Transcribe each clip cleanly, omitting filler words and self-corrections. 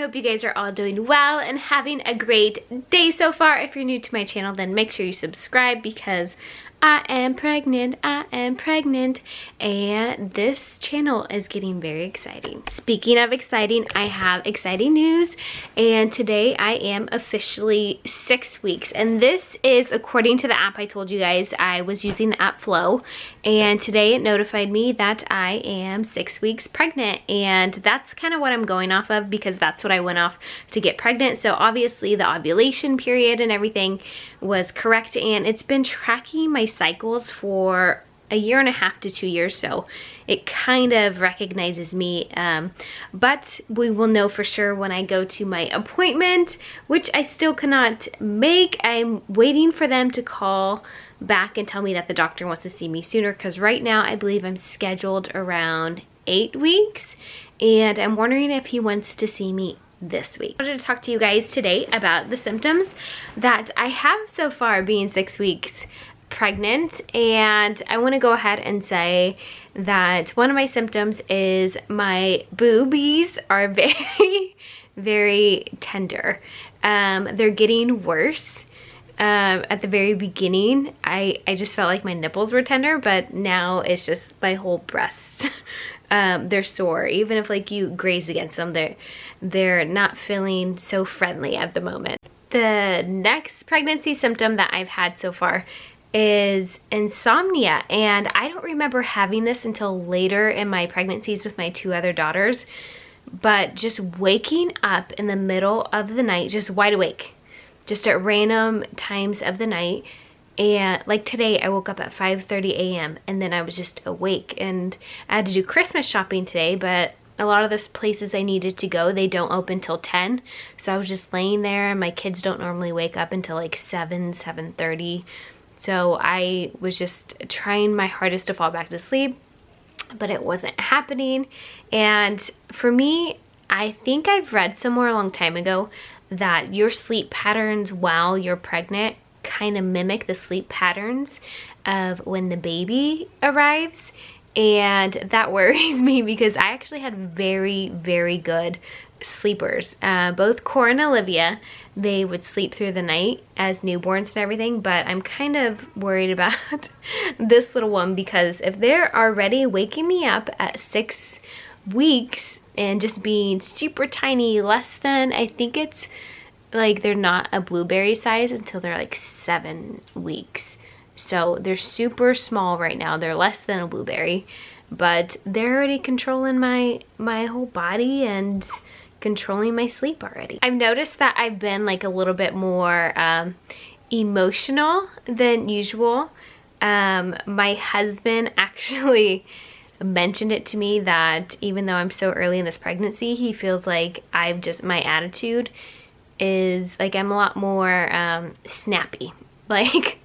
hope you guys are all doing well and having a great day so far. If you're new to my channel, then make sure you subscribe because I am pregnant, and this channel is getting very exciting. Speaking of exciting, I have exciting news, and today I am officially 6 weeks, and this is according to the app I told you guys. I was using the app Flow, and today it notified me that I am 6 weeks pregnant, and that's kind of what I'm going off of because that's what I went off to get pregnant. So obviously the ovulation period and everything was correct, and it's been tracking my cycles for a year and a half to 2 years, so it kind of recognizes me, but we will know for sure when I go to my appointment, which I still cannot make. I'm waiting for them to call back and tell me that the doctor wants to see me sooner, because right now I believe I'm scheduled around 8 weeks, and I'm wondering if he wants to see me this week. I wanted to talk to you guys today about the symptoms that I have so far being 6 weeks pregnant, and I want to go ahead and say that one of my symptoms is my boobies are very tender. They're getting worse. At the very beginning I just felt like my nipples were tender, but now it's just my whole breasts. They're sore. Even if like you graze against them, they're not feeling so friendly at the moment. The next pregnancy symptom that I've had so far is insomnia, and I don't remember having this until later in my pregnancies with my 2 other daughters, but just waking up in the middle of the night, just wide awake, just at random times of the night. And like today I woke up at 5:30 a.m. and then I was just awake, and I had to do Christmas shopping today, but a lot of the places I needed to go, they don't open till 10, so I was just laying there, and my kids don't normally wake up until like 7:30. So I was just trying my hardest to fall back to sleep, but it wasn't happening. And for me, I think I've read somewhere a long time ago that your sleep patterns while you're pregnant kind of mimic the sleep patterns of when the baby arrives. And that worries me because I actually had very good sleepers. Both Cora and Olivia, they would sleep through the night as newborns and everything, but I'm kind of worried about this little one because if they're already waking me up at 6 weeks and just being super tiny, less than, I think it's like they're not a blueberry size until they're like 7 weeks. So they're super small right now. They're less than a blueberry, but they're already controlling my whole body and controlling my sleep already. I've noticed that I've been like a little bit more emotional than usual. My husband actually mentioned it to me that even though I'm so early in this pregnancy, he feels like my attitude is like I'm a lot more snappy. Like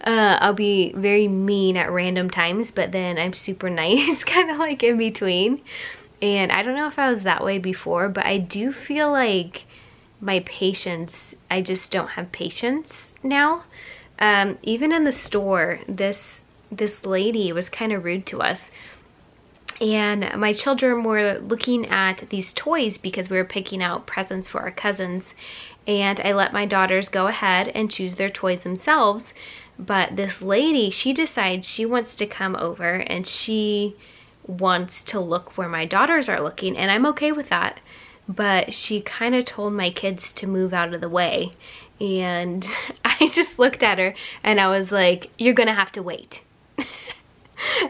I'll be very mean at random times, but then I'm super nice kind of like in between. And I don't know if I was that way before, but I do feel like my patience, I just don't have patience now. Even in the store, this lady was kind of rude to us. And my children were looking at these toys because we were picking out presents for our cousins. And I let my daughters go ahead and choose their toys themselves. But this lady, she decides she wants to come over and she wants to look where my daughters are looking, and I'm okay with that. But she kind of told my kids to move out of the way, and I just looked at her and I was like, you're gonna have to wait.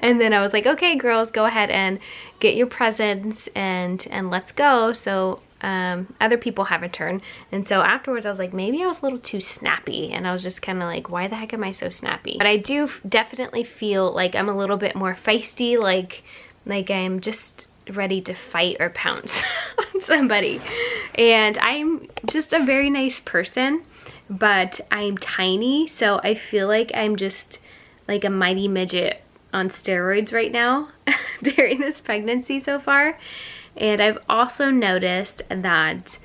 And then I was like, okay girls, go ahead and get your presents and let's go. So other people have a turn. And so afterwards I was like, maybe I was a little too snappy, and I was just kind of like, why the heck am I so snappy? But I do definitely feel like I'm a little bit more feisty, like I'm just ready to fight or pounce on somebody. And I'm just a very nice person, but I'm tiny, so I feel like I'm just like a mighty midget on steroids right now during this pregnancy so far. And I've also noticed that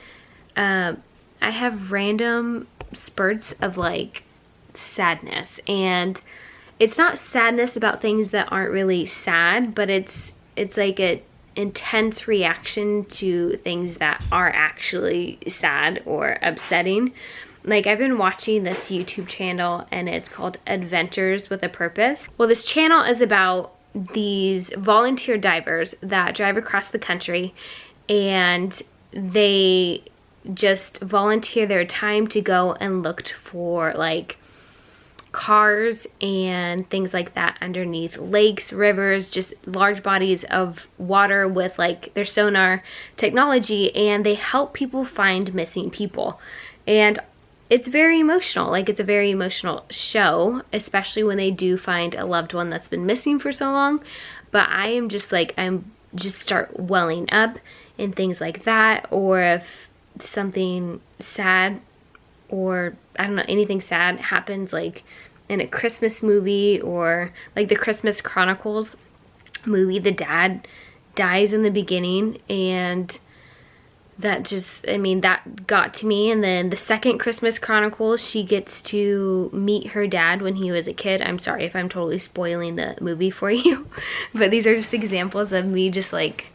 I have random spurts of like sadness, and it's not sadness about things that aren't really sad, but it's like an intense reaction to things that are actually sad or upsetting. Like, I've been watching this YouTube channel and it's called Adventures with a Purpose. Well, this channel is about these volunteer divers that drive across the country, and they just volunteer their time to go and look for like cars and things like that underneath lakes, rivers, just large bodies of water with like their sonar technology, and they help people find missing people. And it's very emotional. Like, it's a very emotional show, especially when they do find a loved one that's been missing for so long. But I am just like, I'm just start welling up and things like that. Or if something sad, or I don't know, anything sad happens, like in a Christmas movie, or like the Christmas Chronicles movie, the dad dies in the beginning, and that just, I mean, that got to me. And then the second Christmas Chronicles, she gets to meet her dad when he was a kid. I'm sorry if I'm totally spoiling the movie for you, but these are just examples of me just like,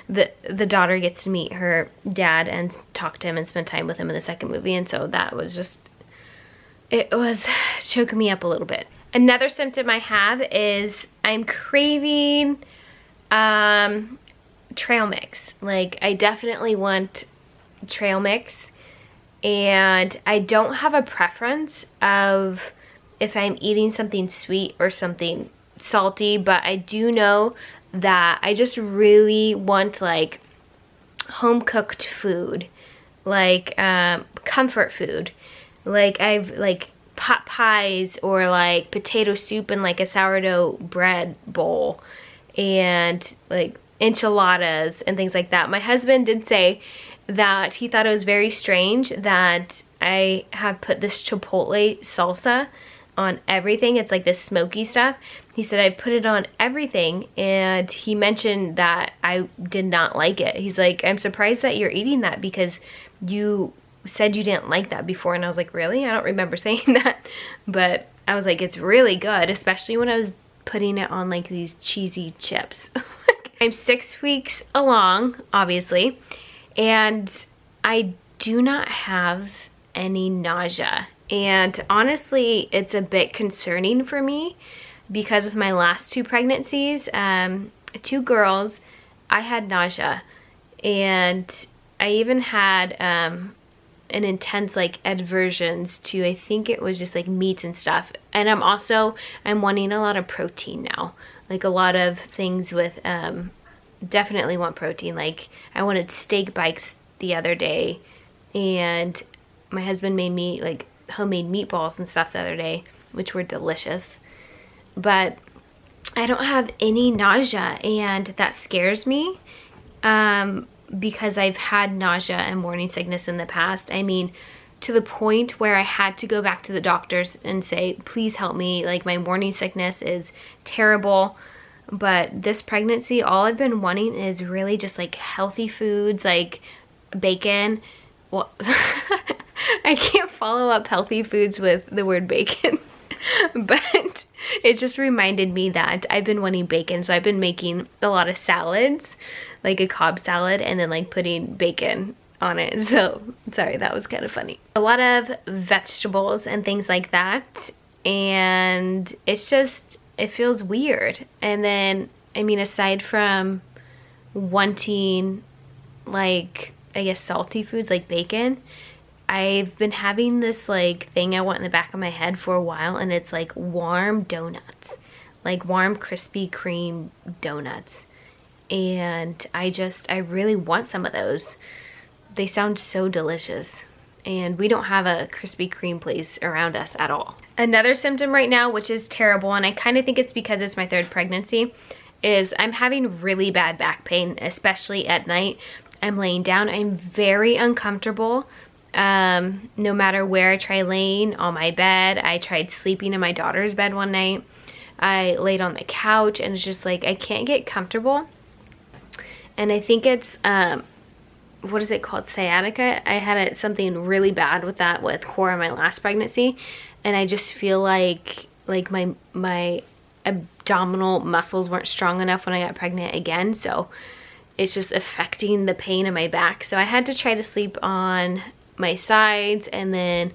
the daughter gets to meet her dad and talk to him and spend time with him in the second movie. And so that was just, it was choking me up a little bit. Another symptom I have is I'm craving trail mix. Like, I definitely want trail mix, and I don't have a preference of if I'm eating something sweet or something salty, but I do know that I just really want like home cooked food, like comfort food. Like, I've like pot pies, or like potato soup in like a sourdough bread bowl, and like enchiladas and things like that. My husband did say that he thought it was very strange that I have put this chipotle salsa on everything. It's like this smoky stuff. He said I put it on everything, and he mentioned that I did not like it. He's like, I'm surprised that you're eating that because you said you didn't like that before. And I was like, really? I don't remember saying that. But I was like, it's really good, especially when I was putting it on like these cheesy chips. I'm 6 weeks along, obviously, and I do not have any nausea. And honestly, it's a bit concerning for me because of my last two pregnancies, 2 girls, I had nausea. And I even had an intense like aversions to, I think it was just like meats and stuff. And I'm wanting a lot of protein now. Like a lot of things with, definitely want protein. Like, I wanted steak bites the other day, and my husband made me like homemade meatballs and stuff the other day, which were delicious. But I don't have any nausea, and that scares me because I've had nausea and morning sickness in the past. I mean, to the point where I had to go back to the doctors and say, please help me, like my morning sickness is terrible. But this pregnancy, all I've been wanting is really just like healthy foods, like bacon. Well, I can't follow up healthy foods with the word bacon, but it just reminded me that I've been wanting bacon. So I've been making a lot of salads, like a Cobb salad, and then like putting bacon on it. So sorry, that was kind of funny. A lot of vegetables and things like that, and it's just, it feels weird. And then, I mean, aside from wanting like, I guess, salty foods like bacon, I've been having this like thing I want in the back of my head for a while, and it's like warm donuts, like warm Krispy Kreme donuts. And I really want some of those. They sound so delicious. And we don't have a Krispy Kreme place around us at all. Another symptom right now, which is terrible, and I kind of think it's because it's my 3rd pregnancy, is I'm having really bad back pain, especially at night. I'm laying down, I'm very uncomfortable. No matter where I try laying, on my bed. I tried sleeping in my daughter's bed one night. I laid on the couch, and it's just like I can't get comfortable. And I think it's what is it called, sciatica. I had something really bad with that with Cora, my last pregnancy, and I just feel like my abdominal muscles weren't strong enough when I got pregnant again. So it's just affecting the pain in my back. So I had to try to sleep on my sides and then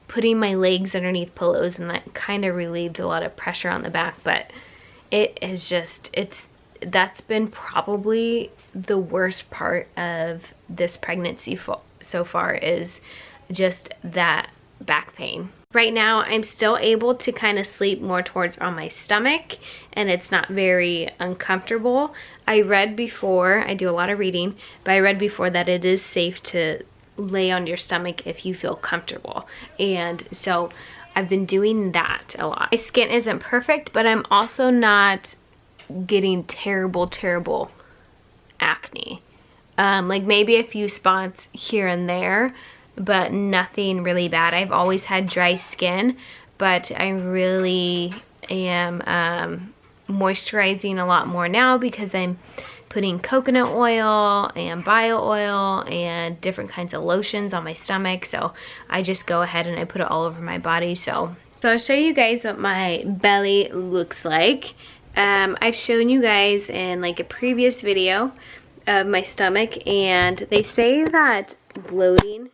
putting my legs underneath pillows, and that kind of relieved a lot of pressure on the back. But it is just, that's been probably the worst part of this pregnancy so far, is just that back pain. Right now, I'm still able to kind of sleep more towards on my stomach, and it's not very uncomfortable. I read before, I do a lot of reading, but I read before that it is safe to lay on your stomach if you feel comfortable. And so I've been doing that a lot. My skin isn't perfect, but I'm also not getting terrible acne. Like maybe a few spots here and there, but nothing really bad. I've always had dry skin, but I really am moisturizing a lot more now because I'm putting coconut oil and bio oil and different kinds of lotions on my stomach. So I just go ahead and I put it all over my body. So I'll show you guys what my belly looks like. I've shown you guys in like a previous video of my stomach, and they say that bloating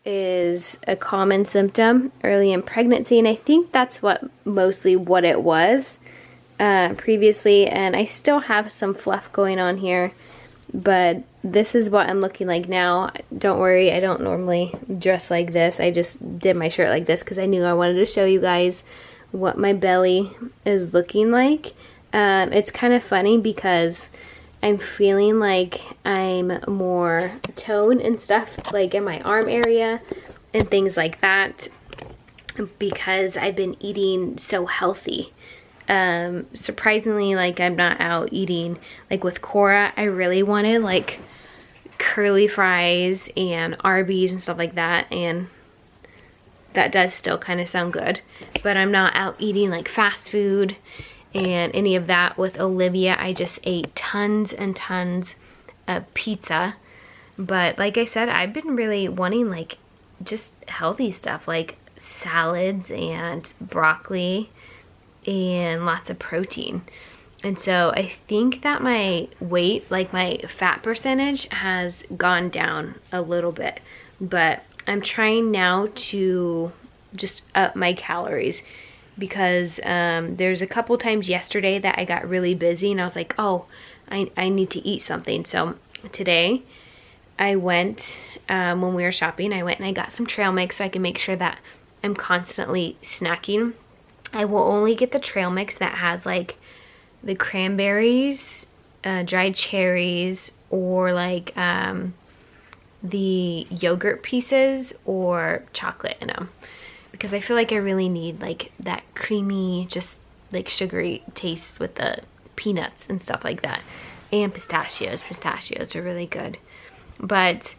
is a common symptom early in pregnancy, and I think that's mostly what it was previously. And I still have some fluff going on here, but this is what I'm looking like now. Don't worry, I don't normally dress like this. I just did my shirt like this because I knew I wanted to show you guys what my belly is looking like. It's kind of funny because I'm feeling like I'm more toned and stuff, like in my arm area and things like that, because I've been eating so healthy. Surprisingly, like I'm not out eating. Like with Cora, I really wanted like curly fries and Arby's and stuff like that, and that does still kind of sound good, but I'm not out eating like fast food and any of that. With Olivia, I just ate tons and tons of pizza. But like I said, I've been really wanting like just healthy stuff, like salads and broccoli and lots of protein. And so I think that my weight, like my fat percentage, has gone down a little bit, but I'm trying now to just up my calories, because there's a couple times yesterday that I got really busy and I was like, oh, I need to eat something. So today I went, when we were shopping, I went and I got some trail mix so I can make sure that I'm constantly snacking. I will only get the trail mix that has like the cranberries, dried cherries, or like the yogurt pieces or chocolate in them, because I feel like I really need like that creamy, just like sugary taste with the peanuts and stuff like that. And pistachios. Pistachios are really good. But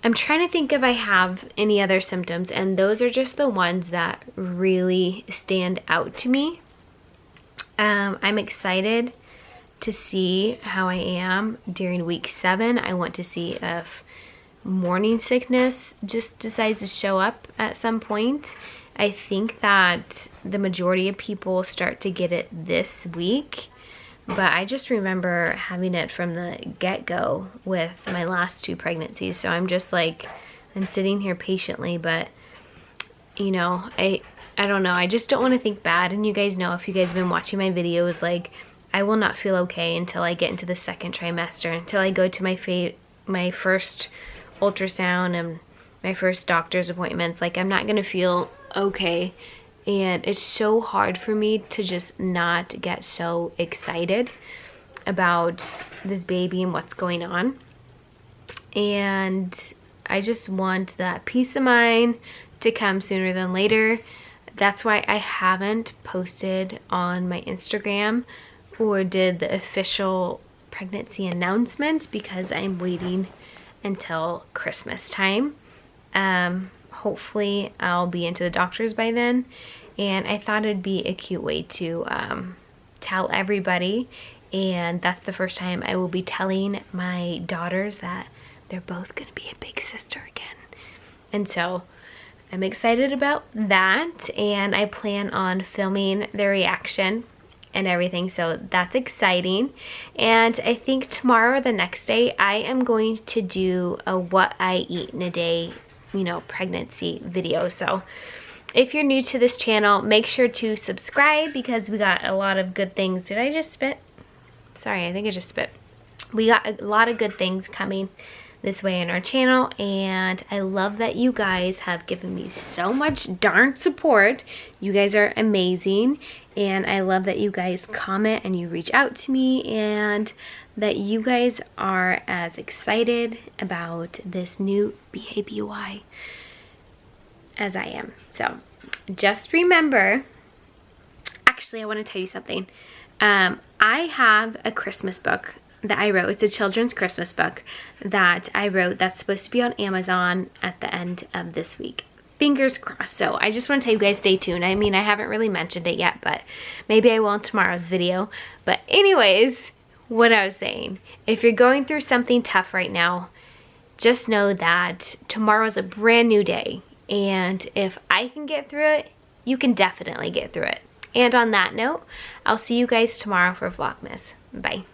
I'm trying to think if I have any other symptoms, and those are just the ones that really stand out to me. I'm excited to see how I am during week 7. I want to see if morning sickness just decides to show up at some point. I think that the majority of people start to get it this week, but I just remember having it from the get-go with my last 2 pregnancies. So I'm just like, I'm sitting here patiently, but you know, I don't know. I just don't want to think bad. And you guys know, if you guys have been watching my videos, like I will not feel okay until I get into the 2nd trimester, until I go to my first ultrasound and my first doctor's appointments. Like I'm not gonna feel okay, and it's so hard for me to just not get so excited about this baby and what's going on. And I just want that peace of mind to come sooner than later. That's why I haven't posted on my Instagram or did the official pregnancy announcement, because I'm waiting until Christmas time. Hopefully I'll be into the doctors by then, and I thought it'd be a cute way to tell everybody. And that's the first time I will be telling my daughters that they're both gonna be a big sister again. And so I'm excited about that, and I plan on filming their reaction and everything, so that's exciting. And I think tomorrow or the next day I am going to do a what I eat in a day, you know, pregnancy video. So if you're new to this channel, make sure to subscribe because we got a lot of good things. Did I just spit? Sorry, I think I just spit. We got a lot of good things coming this way in our channel, and I love that you guys have given me so much darn support. You guys are amazing, and I love that you guys comment and you reach out to me, and that you guys are as excited about this new BABY as I am. So just remember, actually I want to tell you something. I have a Christmas book that I wrote. It's a children's Christmas book that I wrote that's supposed to be on Amazon at the end of this week. Fingers crossed. So I just want to tell you guys, stay tuned. I mean, I haven't really mentioned it yet, but maybe I will in tomorrow's video. But anyways, what I was saying, if you're going through something tough right now, just know that tomorrow's a brand new day. And if I can get through it, you can definitely get through it. And on that note, I'll see you guys tomorrow for Vlogmas. Bye.